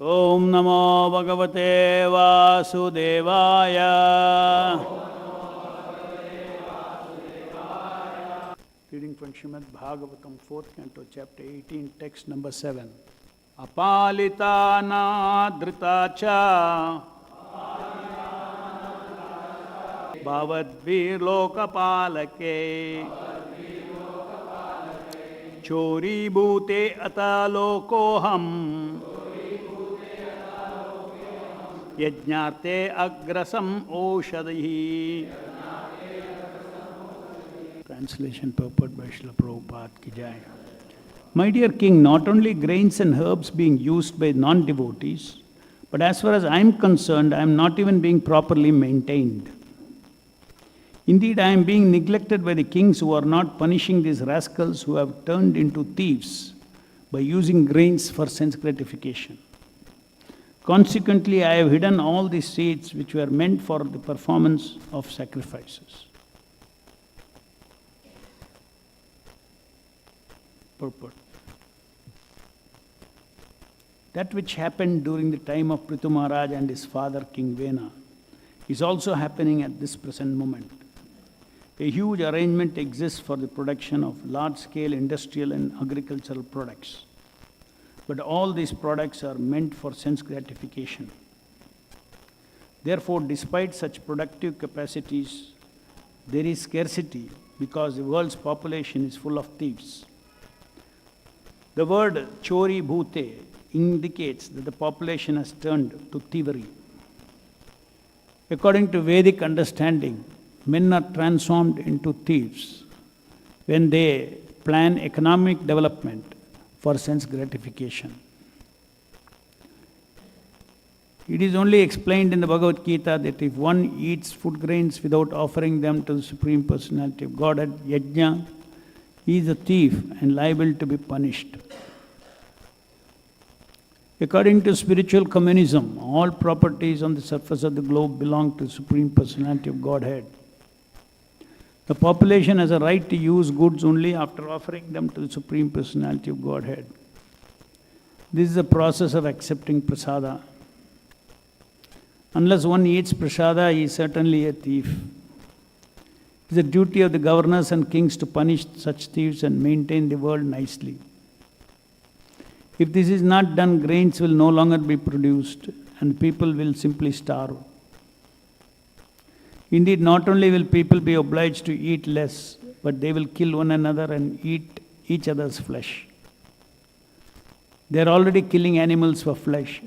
Om Namo Bhagavate Vasudevaya. Reading from Srimad Bhagavatam, 4th canto, chapter 18, text number 7. Apalita nadrita cha bhavadvir lokapalake chori bhute atalokoham yajñarte agrasam oshadhi. Translation purport by Srila Prabhupada ki jai. My dear king, not only grains and herbs being used by non-devotees, but as far as I am concerned, I am not even being properly maintained. Indeed, I am being neglected by the kings who are not punishing these rascals who have turned into thieves by using grains for sense gratification. Consequently, I have hidden all these seeds which were meant for the performance of sacrifices. Purport. That which happened during the time of Prithu Maharaj and his father King Vena is also happening at this present moment. A huge arrangement exists for the production of large-scale industrial and agricultural products. But all these products are meant for sense gratification. Therefore, despite such productive capacities, there is scarcity because the world's population is full of thieves. The word chori bhute indicates that the population has turned to thievery. According to Vedic understanding, men are transformed into thieves when they plan economic development for sense gratification. It is only explained in the Bhagavad Gita that if one eats food grains without offering them to the Supreme Personality of Godhead, yajna, he is a thief and liable to be punished. According to spiritual communism, all properties on the surface of the globe belong to the Supreme Personality of Godhead. The population has a right to use goods only after offering them to the Supreme Personality of Godhead. This is the process of accepting prasada. Unless one eats prasada, he is certainly a thief. It is the duty of the governors and kings to punish such thieves and maintain the world nicely. If this is not done, grains will no longer be produced and people will simply starve. Indeed, not only will people be obliged to eat less, but they will kill one another and eat each other's flesh. They are already killing animals for flesh.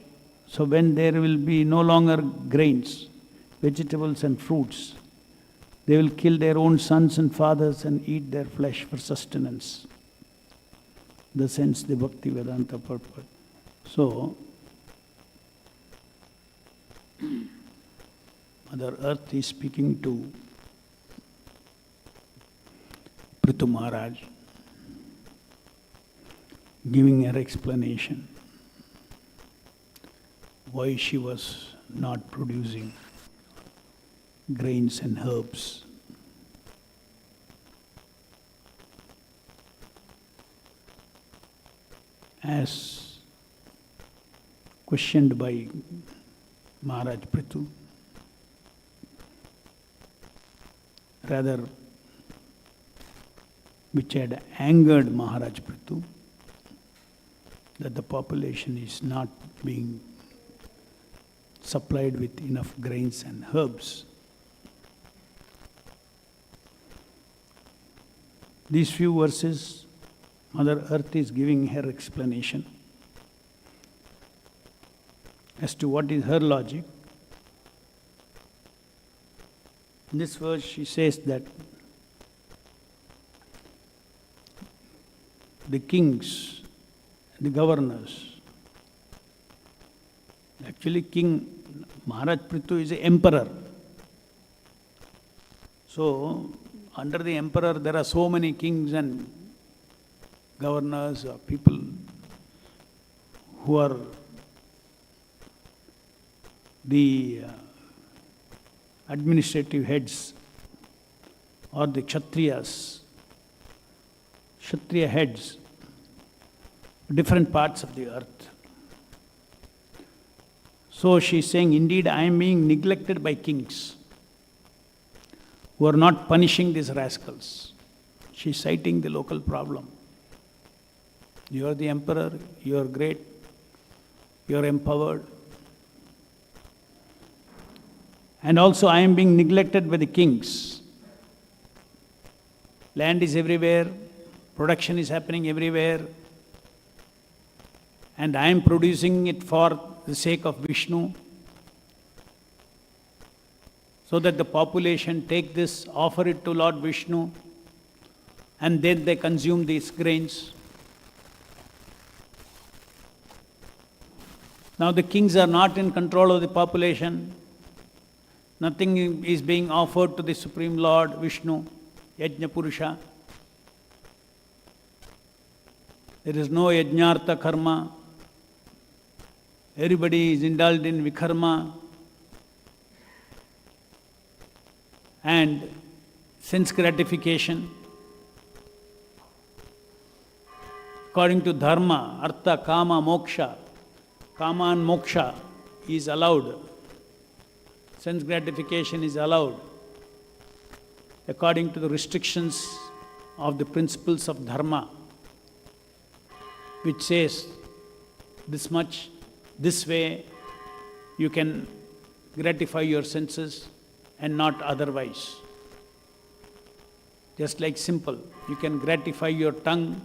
So when there will be no longer grains, vegetables and fruits, they will kill their own sons and fathers and eat their flesh for sustenance. The sense, the Bhaktivedanta purport. So, Mother Earth is speaking to Prithu Maharaj, giving her explanation why she was not producing grains and herbs. As questioned by Maharaj Prithu, rather which had angered Maharaj Prithu, that the population is not being supplied with enough grains and herbs. These few verses, Mother Earth is giving her explanation as to what is her logic. In this verse she says that the kings, the governors, actually King Maharaj Prithu is an emperor. So, under the emperor there are so many kings and governors, people who are the administrative heads or the Kshatriyas, Kshatriya heads, different parts of the earth. So she is saying, indeed, I am being neglected by kings who are not punishing these rascals. She is citing the local problem. You are the emperor, you are great, you are empowered. And also I am being neglected by the kings. Land is everywhere, production is happening everywhere, and I am producing it for the sake of Vishnu, so that the population take this, offer it to Lord Vishnu, and then they consume these grains. Now the kings are not in control of the population. Nothing is being offered to the Supreme Lord Vishnu, Yajna Purusha. There is no Yajnartha karma. Everybody is indulged in vikarma and sense gratification. According to dharma, artha, kama, moksha, kama and moksha is allowed. Sense gratification is allowed according to the restrictions of the principles of dharma, which says this much, this way you can gratify your senses and not otherwise. Just like simple, you can gratify your tongue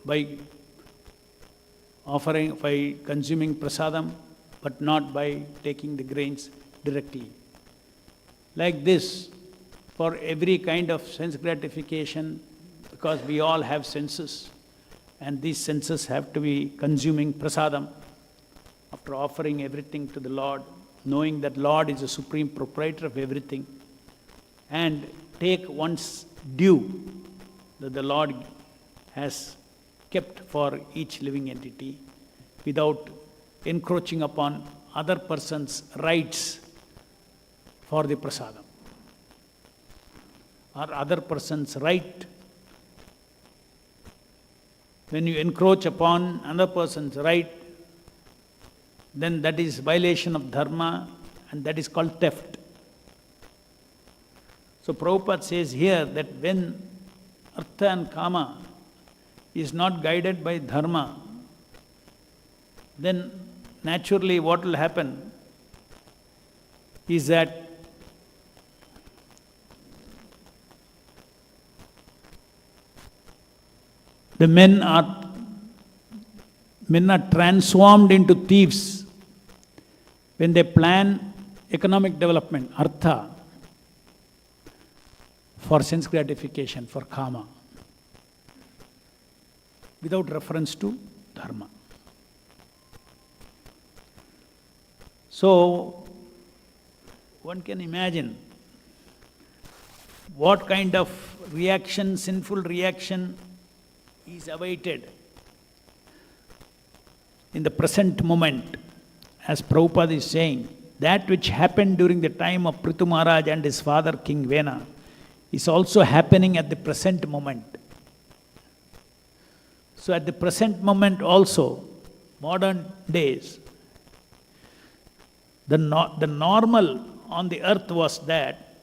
by consuming prasadam, but not by taking the grains directly. Like this, for every kind of sense gratification, because we all have senses, and these senses have to be consuming prasadam after offering everything to the Lord, knowing that Lord is the supreme proprietor of everything, and take one's due that the Lord has kept for each living entity without encroaching upon other person's rights for the prasadam, or other person's right. When you encroach upon another person's right, then that is violation of dharma, and that is called theft. So Prabhupada says here that when artha and kama is not guided by dharma, then naturally what will happen is that the men are transformed into thieves when they plan economic development, artha, for sense gratification, for kama, without reference to dharma. So, one can imagine what kind of reaction, sinful reaction, is awaited in the present moment. As Prabhupada is saying, that which happened during the time of Prithu Maharaj and his father King Vena is also happening at the present moment. So at the present moment also, modern days, the normal on the earth was that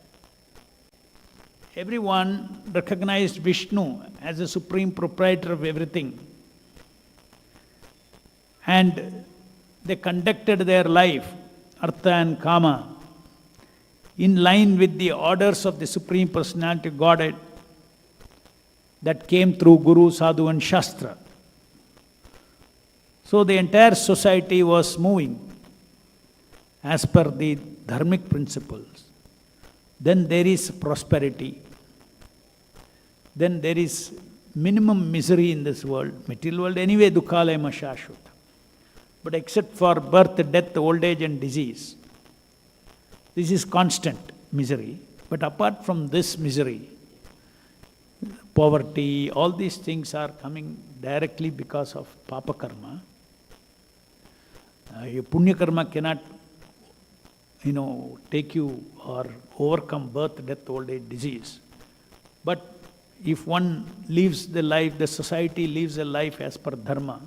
everyone recognized Vishnu as the supreme proprietor of everything, and they conducted their life, artha and kama, in line with the orders of the Supreme Personality of Godhead that came through Guru, Sadhu and Shastra. So the entire society was moving as per the dharmic principles. Then there is prosperity. Then there is minimum misery in this world. Material world anyway, dukhalayama shashvata. But except for birth, death, old age and disease, this is constant misery. But apart from this misery, poverty, all these things are coming directly because of papa karma. Your punya karma cannot, take you or overcome birth, death, old age, disease. But if one lives the life, the society lives a life as per dharma,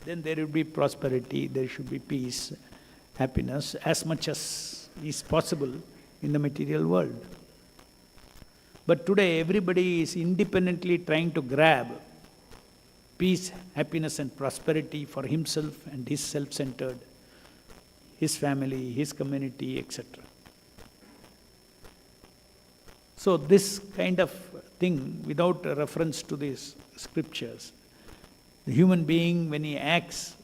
then there will be prosperity, there should be peace, happiness as much as is possible in the material world. But today everybody is independently trying to grab peace, happiness and prosperity for himself and his self-centered, his family, his community, etc. So this kind of thing, without a reference to these scriptures, the human being, when he acts,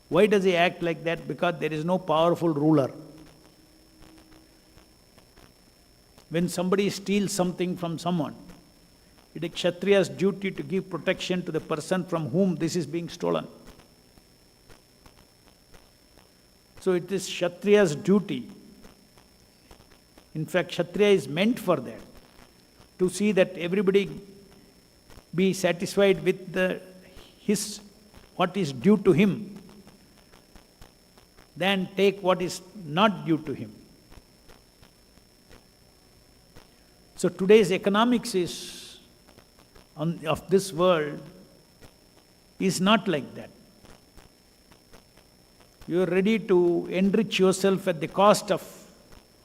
why does he act like that? Because there is no powerful ruler. When somebody steals something from someone, it is Kshatriya's duty to give protection to the person from whom this is being stolen. So it is Kshatriya's duty. In fact, Kshatriya is meant for that, to see that everybody be satisfied with what is due to him, than take what is not due to him. So today's economics of this world is not like that. You are ready to enrich yourself at the cost of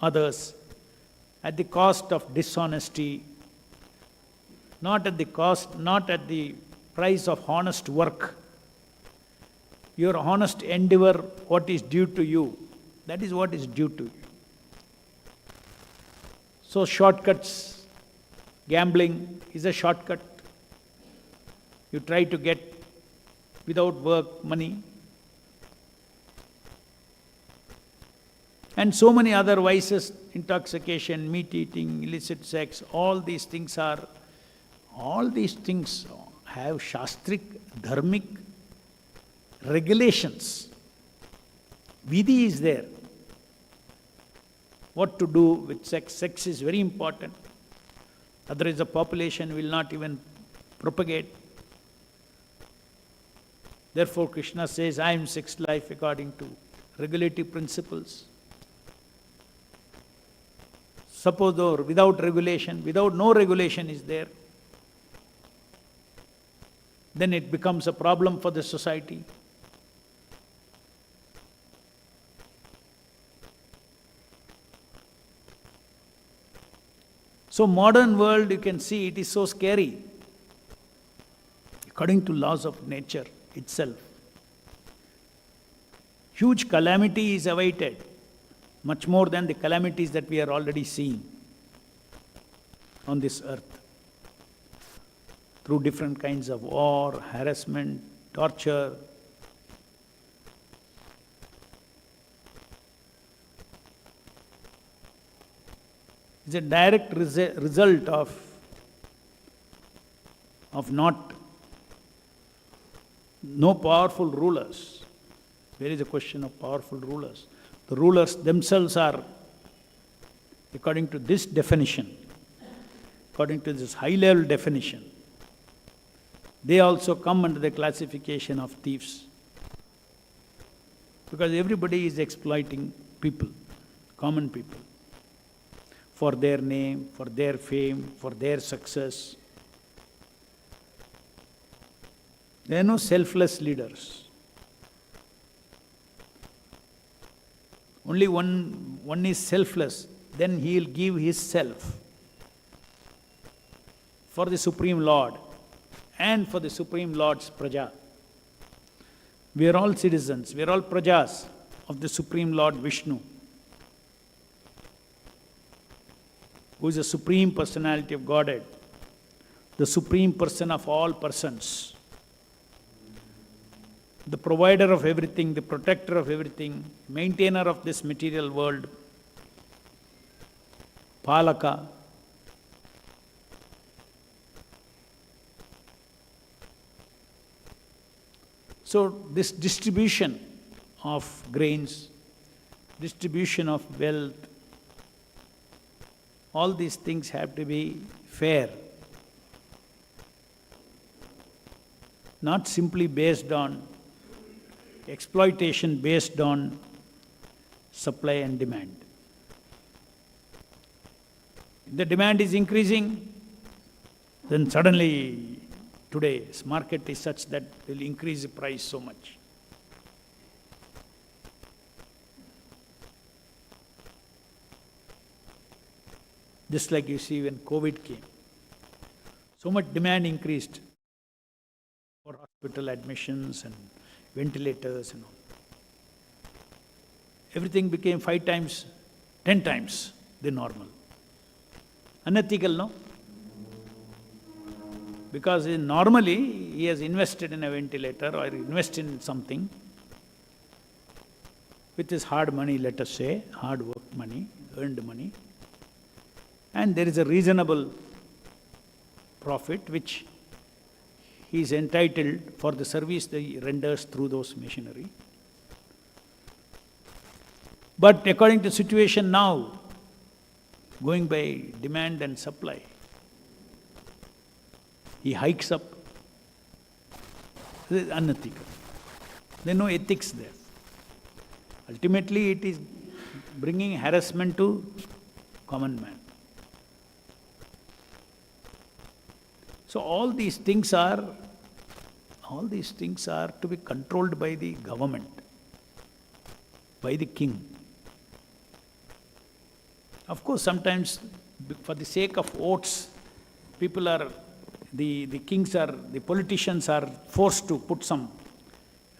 others, at the cost of dishonesty, not at the price of honest work. Your honest endeavor, what is due to you, that is what is due to you. So shortcuts, gambling is a shortcut. You try to get, without work, money. And so many other vices, intoxication, meat eating, illicit sex, all these things have shastric, dharmic regulations. Vidhi is there. What to do with sex. Sex is very important. Otherwise the population will not even propagate. Therefore Krishna says, I am sex life according to regulative principles. Suppose though without regulation, no regulation is there, then it becomes a problem for the society. So modern world, you can see it is so scary, according to laws of nature itself. Huge calamity is awaited, much more than the calamities that we are already seeing on this earth, through different kinds of war, harassment, torture. It's a direct result of no powerful rulers. Where is the question of powerful rulers? The rulers themselves are, according to this definition, according to this high-level definition, they also come under the classification of thieves. Because everybody is exploiting people, common people, for their name, for their fame, for their success. There are no selfless leaders. Only one is selfless, then he will give his self for the Supreme Lord and for the Supreme Lord's praja. We are all citizens, we are all prajas of the Supreme Lord Vishnu, who is the Supreme Personality of Godhead, the Supreme Person of all persons, the provider of everything, the protector of everything, maintainer of this material world, Palaka. So this distribution of grains, distribution of wealth, all these things have to be fair, not simply based on exploitation, based on supply and demand. If the demand is increasing, then suddenly today's market is such that it will increase the price so much. Just like you see when COVID came, so much demand increased for hospital admissions and ventilators and all. Everything became 5 times, 10 times the normal. Unethical, no? Because normally he has invested in a ventilator or invested in something with his hard money, let us say, hard work money, earned money, and there is a reasonable profit which he is entitled for the service that he renders through those machinery. But according to situation now, going by demand and supply, he hikes up. This is unethical. There is no ethics there. Ultimately, it is bringing harassment to common man. So all these things are to be controlled by the government, by the king. Of course, sometimes for the sake of votes, people are, the politicians are forced to put some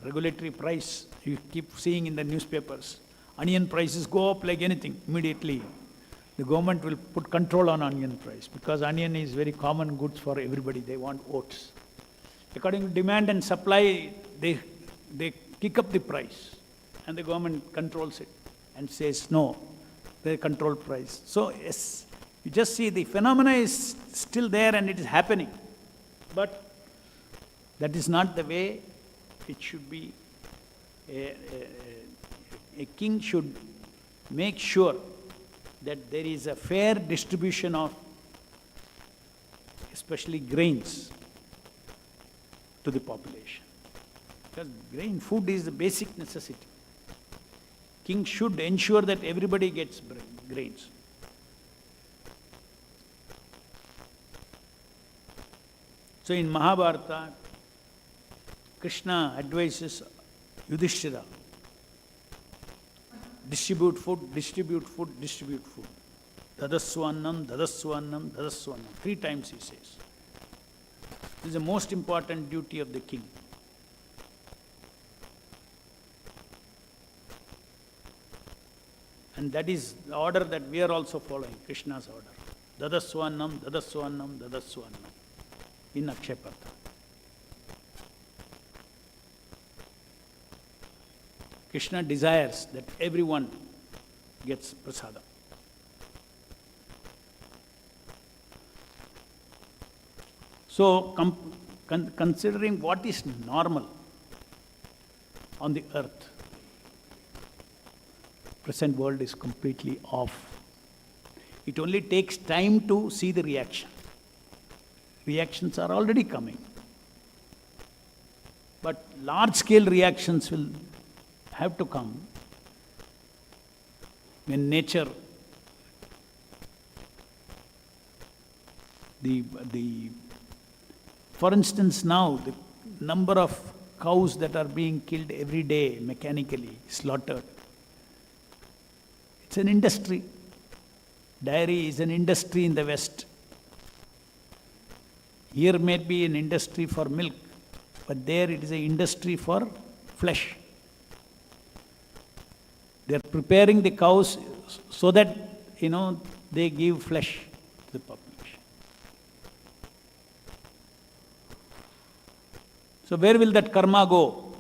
regulatory price. You keep seeing in the newspapers, onion prices go up like anything, immediately. The government will put control on onion price because onion is very common goods for everybody, they want votes. According to demand and supply, they kick up the price and the government controls it and says no, they control price. So yes, you just see the phenomena is still there and it is happening. But that is not the way it should be. A king should make sure that there is a fair distribution of especially grains to the population. Because food is the basic necessity. King should ensure that everybody gets grains. So in Mahabharata, Krishna advises Yudhishthira, distribute food, distribute food, distribute food. Dadaswannam, dadaswannam, dadaswannam. 3 times he says. This is the most important duty of the king. And that is the order that we are also following, Krishna's order. Dadaswannam, dadaswannam, dadaswannam. In Akshayapatra. Krishna desires that everyone gets prasadam. So, considering what is normal on the earth, present world is completely off. It only takes time to see the reaction. Reactions are already coming. But large-scale reactions will have to come when nature, for instance now, the number of cows that are being killed every day mechanically, slaughtered, it's an industry. Dairy is an industry in the West. Here may be an industry for milk, but there it is an industry for flesh. They are preparing the cows so that, they give flesh to the population. So where will that karma go?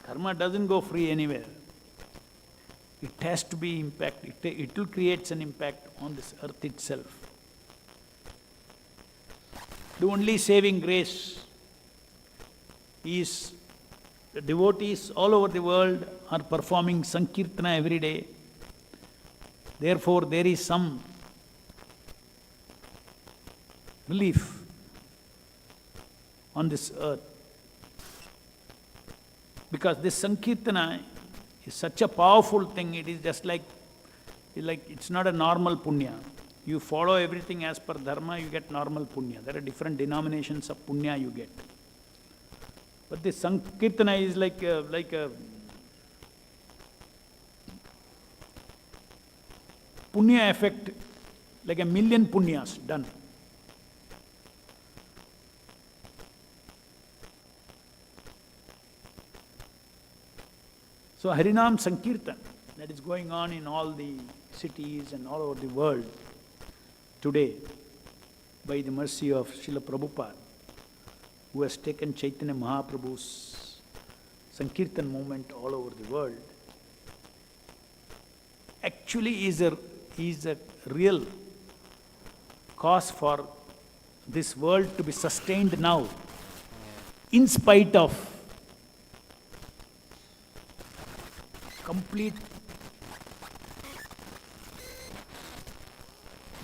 Karma doesn't go free anywhere. It has to be impact. It will create an impact on this earth itself. The only saving grace is the devotees all over the world are performing Sankirtana every day. Therefore, there is some relief on this earth. Because this Sankirtana is such a powerful thing, it is just like it's not a normal punya. You follow everything as per dharma, you get normal punya. There are different denominations of punya you get. But this Sankirtana is punya effect, like 1,000,000 punyas done. So Harinam Sankirtan, that is going on in all the cities and all over the world today, by the mercy of Srila Prabhupada, who has taken Chaitanya Mahaprabhu's Sankirtan movement all over the world, actually is a real cause for this world to be sustained now, in spite of complete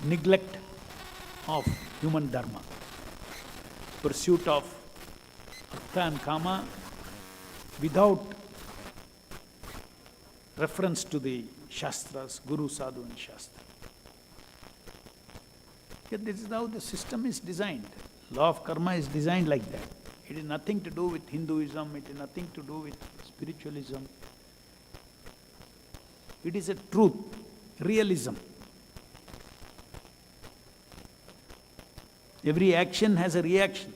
neglect of human dharma, pursuit of artha and kama without reference to the shastras, guru, sadhu and shastra. Yet this is how the system is designed. Law of karma is designed like that. It is nothing to do with Hinduism, it is nothing to do with spiritualism. It is a truth, realism. Every action has a reaction.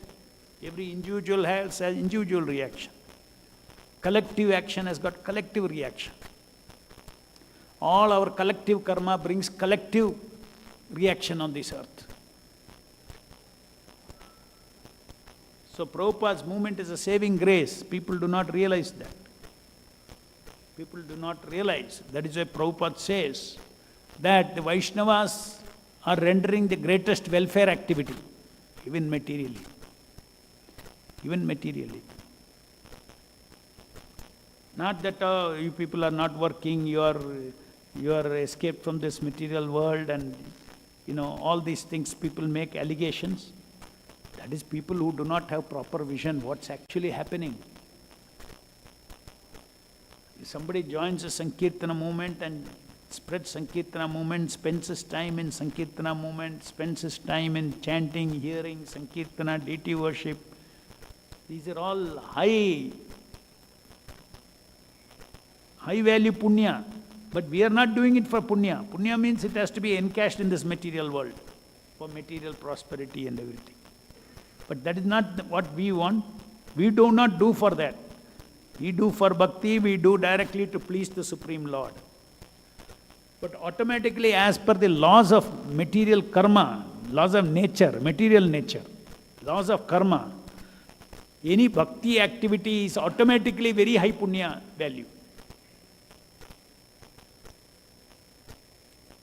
Every individual has an individual reaction. Collective action has got collective reaction. All our collective karma brings collective reaction on this earth. So Prabhupada's movement is a saving grace. People do not realize that. People do not realize. That is why Prabhupada says that the Vaishnavas are rendering the greatest welfare activity, even materially. Even materially. Not that you people are not working, you are escaped from this material world and all these things, people make allegations. That is people who do not have proper vision what's actually happening. If somebody joins a Sankirtana movement and spreads Sankirtana movement, spends his time in Sankirtana movement, spends his time in chanting, hearing Sankirtana, deity worship, these are all high value punya. But we are not doing it for punya. Punya means it has to be encashed in this material world for material prosperity and everything. But that is not what we want. We do not do for that. We do for bhakti, we do directly to please the Supreme Lord. But automatically, as per the laws of material karma, laws of nature, material nature, laws of karma, any bhakti activity is automatically very high punya value.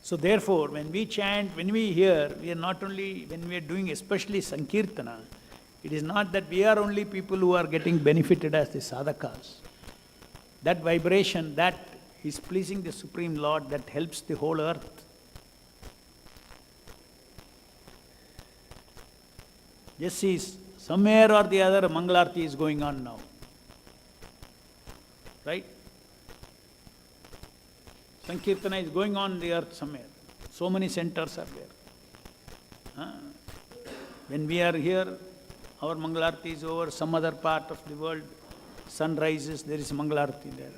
So therefore, when we chant, when we hear, we are not only, when we are doing especially Sankirtana, it is not that we are only people who are getting benefited as the sadhakas. That vibration, that is pleasing the Supreme Lord, that helps the whole earth. Just see, somewhere or the other, Mangalarti is going on now. Right? Sankirtana is going on the earth somewhere. So many centers are there. When we are here, our Mangalarti is over, some other part of the world, sun rises, there is Mangalarti there.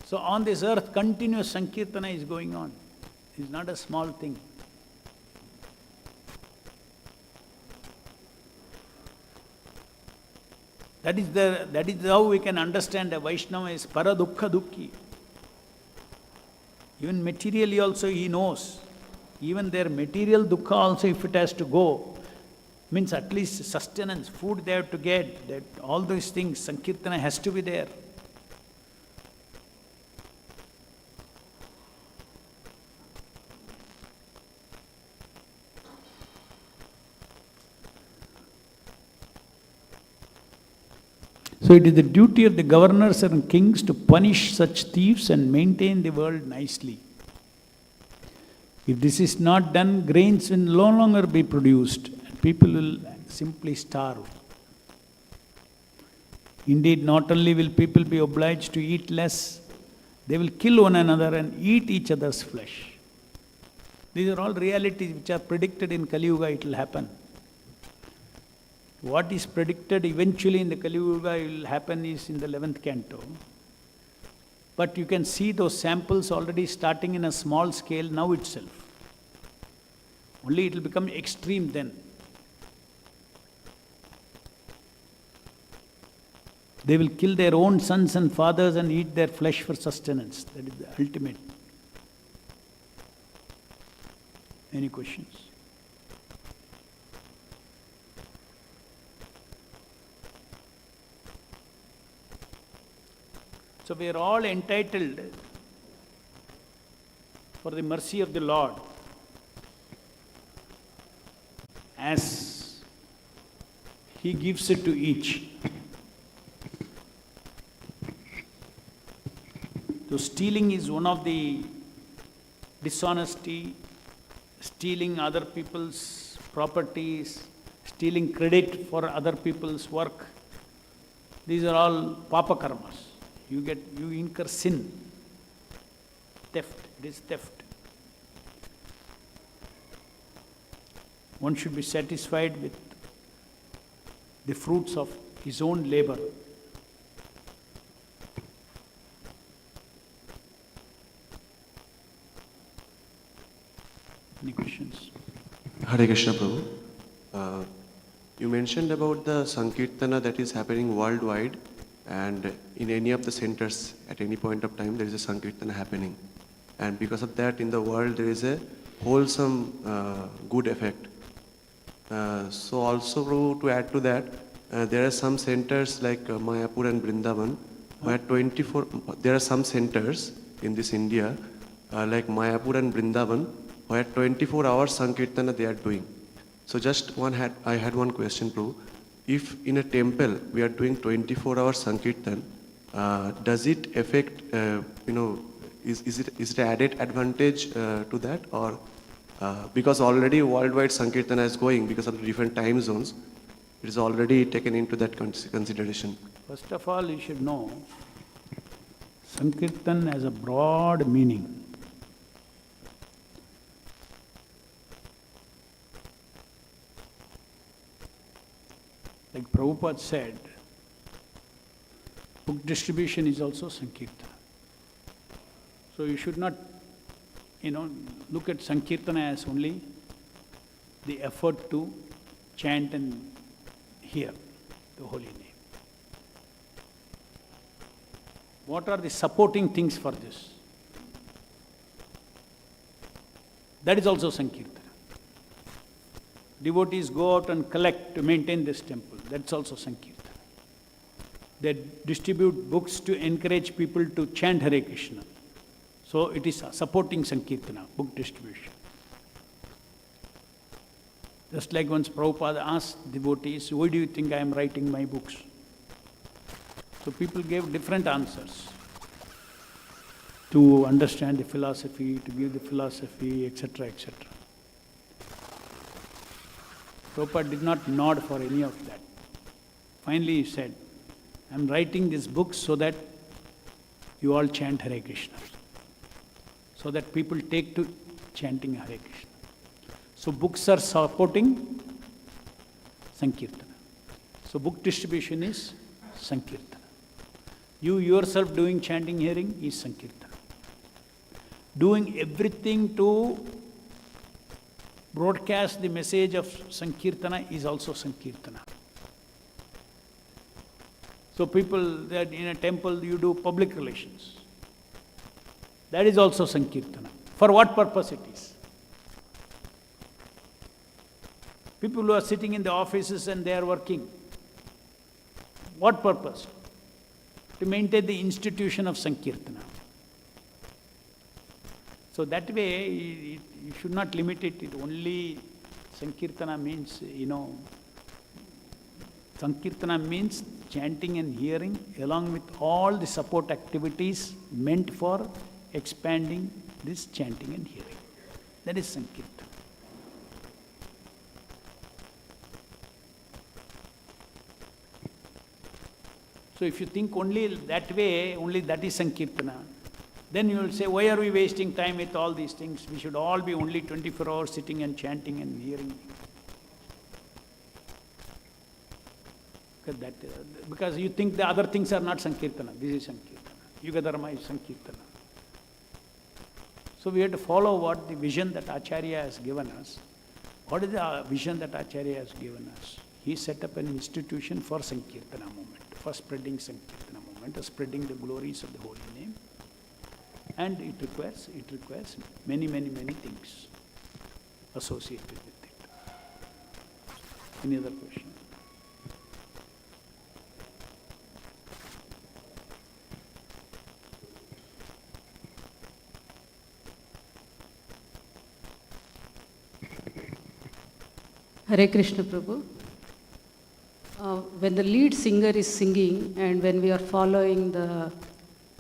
So on this earth, continuous Sankirtana is going on. It's not a small thing. That is how we can understand a Vaishnava is paradukha dukhi. Even materially also he knows. Even their material dukkha also, if it has to go, means at least sustenance, food they have to get, that all those things, Sankirtana has to be there. So it is the duty of the governors and kings to punish such thieves and maintain the world nicely. If this is not done, grains will no longer be produced and people will simply starve. Indeed, not only will people be obliged to eat less, they will kill one another and eat each other's flesh. These are all realities which are predicted in Kali-Yuga, it will happen. What is predicted eventually in the Kali-Yuga will happen is in the 11th canto. But you can see those samples already starting in a small scale now itself. Only it will become extreme then. They will kill their own sons and fathers and eat their flesh for sustenance. That is the ultimate. Any questions? So we are all entitled for the mercy of the Lord as He gives it to each. So stealing is one of the dishonesty, stealing other people's properties, stealing credit for other people's work. These are all papa karmas. You incur sin, theft. It is theft. One should be satisfied with the fruits of his own labor. Any questions? Hare Krishna Prabhu. You mentioned about the Sankirtana that is happening worldwide, and in any of the centers at any point of time there is a Sankirtana happening. And because of that in the world there is a wholesome good effect. So also Prabhu, to add to that, there are some centers like Mayapur and Vrindavan where there are some centers in this India like Mayapur and Vrindavan where 24 hours Sankirtana they are doing. So I had one question, Prabhu. If in a temple we are doing 24 hours Sankirtan, does it affect, is it an added advantage to that, or because already worldwide Sankirtana is going because of the different time zones, it is already taken into that consideration? First of all, you should know, Sankirtan has a broad meaning. Like Prabhupada said, book distribution is also Sankirtana. So you should not, look at Sankirtana as only the effort to chant and hear the holy name. What are the supporting things for this? That is also Sankirtana. Devotees go out and collect to maintain this temple. That's also Sankirtana. They distribute books to encourage people to chant Hare Krishna. So it is supporting Sankirtana, book distribution. Just like once Prabhupada asked devotees, why do you think I am writing my books? So people gave different answers to understand the philosophy, to give the philosophy, etc., etc. Prabhupada did not nod for any of that. Finally he said, I am writing this book so that you all chant Hare Krishna, so that people take to chanting Hare Krishna. So books are supporting Sankirtana. So book distribution is Sankirtana. You yourself doing chanting, hearing is Sankirtana. Doing everything to broadcast the message of Sankirtana is also Sankirtana. So people that in a temple you do public relations. That is also Sankirtana. For what purpose it is? People who are sitting in the offices and they are working. What purpose? To maintain the institution of Sankirtana. So that way, you should not limit it. It only Sankirtana means, Sankirtana means chanting and hearing along with all the support activities meant for expanding this chanting and hearing. That is Sankirtana. So if you think only that way, only that is Sankirtana, then you will say, why are we wasting time with all these things? We should all be only 24 hours sitting and chanting and hearing. Because you think the other things are not Sankirtana. This is Sankirtana. Yuga Dharma is Sankirtana. So we have to follow what the vision that Acharya has given us. What is the vision that Acharya has given us? He set up an institution for Sankirtana movement, for spreading Sankirtana movement, spreading the glories of the holy name. And it requires many things associated with it. Any other question? Hare Krishna Prabhu. When the lead singer is singing and when we are following the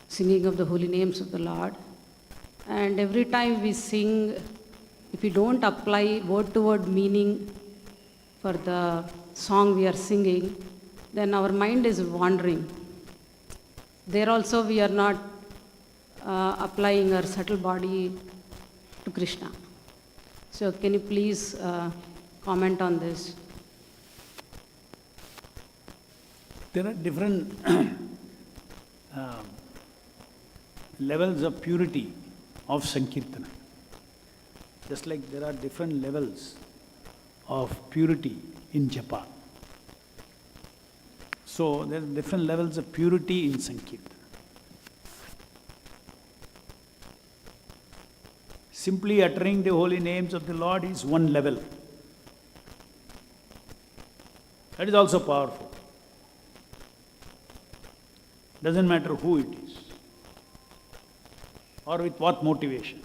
singing of the holy names of the Lord, and every time we sing, if we don't apply word-to-word meaning for the song we are singing, then our mind is wandering. There also we are not applying our subtle body to Krishna. So can you please comment on this? There are different levels of purity of Sankirtana. Just like there are different levels of purity in Japa. So there are different levels of purity in Sankirtana. Simply uttering the holy names of the Lord is one level. That is also powerful. Doesn't matter who it is or with what motivation.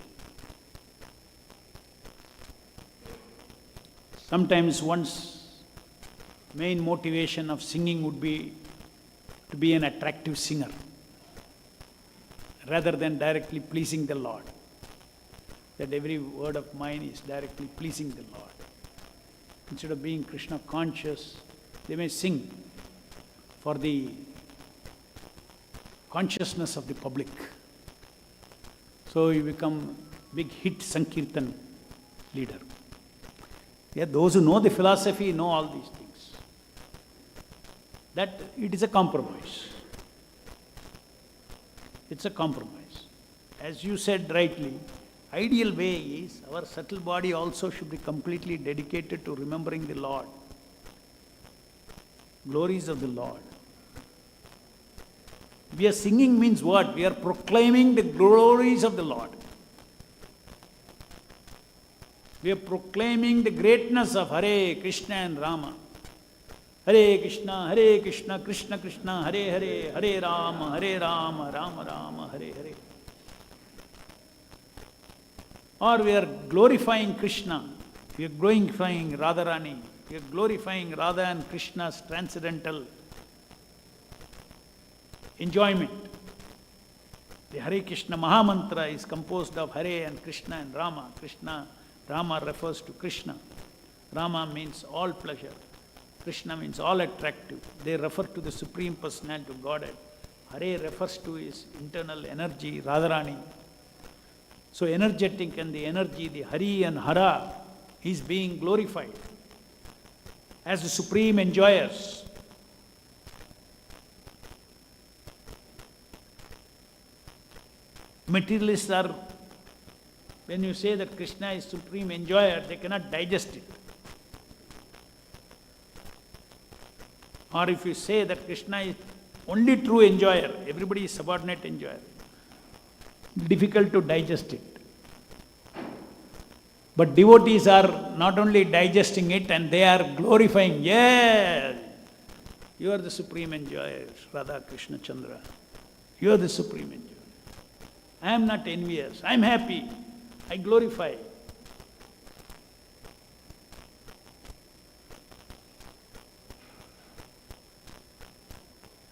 Sometimes one's main motivation of singing would be to be an attractive singer rather than directly pleasing the Lord. That every word of mine is directly pleasing the Lord. Instead of being Krishna conscious, they may sing for the consciousness of the public. So you become big hit Sankirtan leader. Yeah, those who know the philosophy know all these things. That it is a compromise. It's a compromise. As you said rightly, ideal way is our subtle body also should be completely dedicated to remembering the Lord. Glories of the Lord. We are singing means what? We are proclaiming the glories of the Lord. We are proclaiming the greatness of Hare Krishna and Rama. Hare Krishna, Krishna Krishna, Hare Hare, Hare Rama, Rama Rama, Hare Hare. Or we are glorifying Krishna, we are glorifying Radharani, we are glorifying Radha and Krishna's transcendental enjoyment. The Hare Krishna Mahamantra is composed of Hare and Krishna and Rama. Rama refers to Krishna. Rama means all pleasure. Krishna means all attractive. They refer to the Supreme Personality of Godhead. Hare refers to his internal energy, Radharani. So energetic and the energy, the Hari and Hara is being glorified as the supreme enjoyers. Materialists are, when you say that Krishna is supreme enjoyer, they cannot digest it. Or if you say that Krishna is only true enjoyer, everybody is subordinate enjoyer, difficult to digest it. But devotees are not only digesting it and they are glorifying, yes, you are the supreme enjoyer, Radha Krishna Chandra. You are the supreme enjoyer. I am not envious, I am happy, I glorify.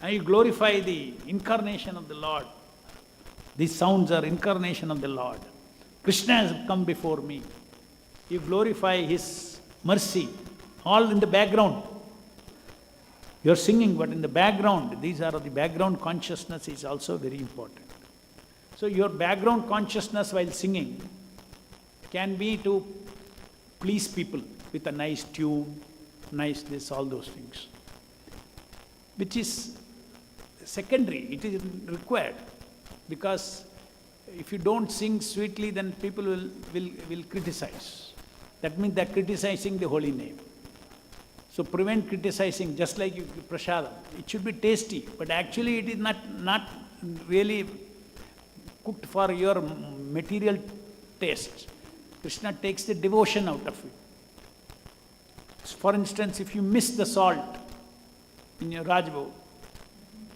I glorify the incarnation of the Lord. These sounds are incarnation of the Lord. Krishna has come before me. You glorify His mercy, all in the background. You are singing, but in the background, these are the background consciousness is also very important. So your background consciousness while singing can be to please people with a nice tune, nice this, all those things, which is secondary, it is required. Because if you don't sing sweetly, then people will criticize. That means they're criticizing the holy name. So prevent criticizing, just like you prasadam. It should be tasty, but actually it is not really cooked for your material taste. Krishna takes the devotion out of it. For instance, if you miss the salt in your Rajbhog,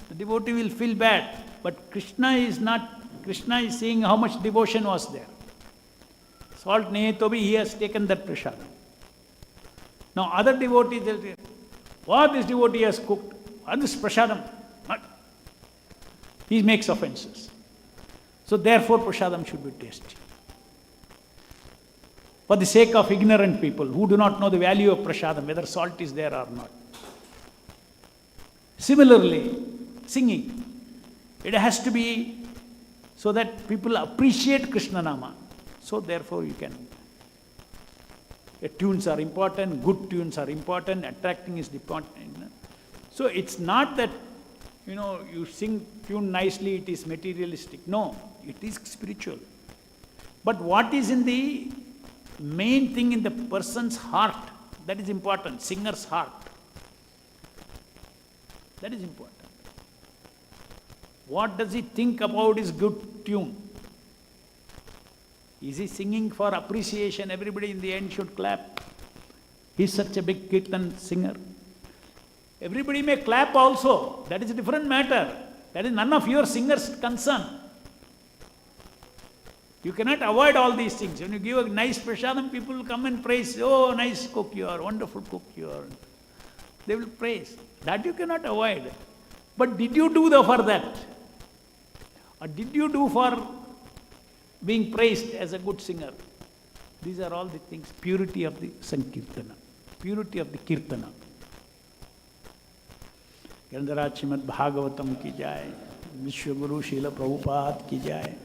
the devotee will feel bad, but Krishna is seeing how much devotion was there. Salt nahi to bhi, he has taken that prasadam. Now other devotees, they'll say, what this devotee has cooked, what this prasadam, what? He makes offenses. So therefore prasadam should be tasty. For the sake of ignorant people who do not know the value of prasadam, whether salt is there or not. Similarly, singing, it has to be so that people appreciate Krishna Nama. So therefore you can. Tunes are important, good tunes are important, attracting is important. So it's not that, you sing tune nicely, it is materialistic. No, it is spiritual. But what is in the main thing in the person's heart, that is important, singer's heart. That is important. What does he think about his good tune? Is he singing for appreciation? Everybody in the end should clap. He's such a big kirtan singer. Everybody may clap also. That is a different matter. That is none of your singer's concern. You cannot avoid all these things. When you give a nice prasadam, people will come and praise. Oh, nice cook you are, wonderful cook you are. They will praise. That you cannot avoid. But did you do for that? Or did you do for being praised as a good singer? These are all the things. Purity of the Sankirtana. Purity of the Kirtana. Gandharaj Srimad Bhagavatam ki jai. Vishwaguru Srila Prabhupada ki jai.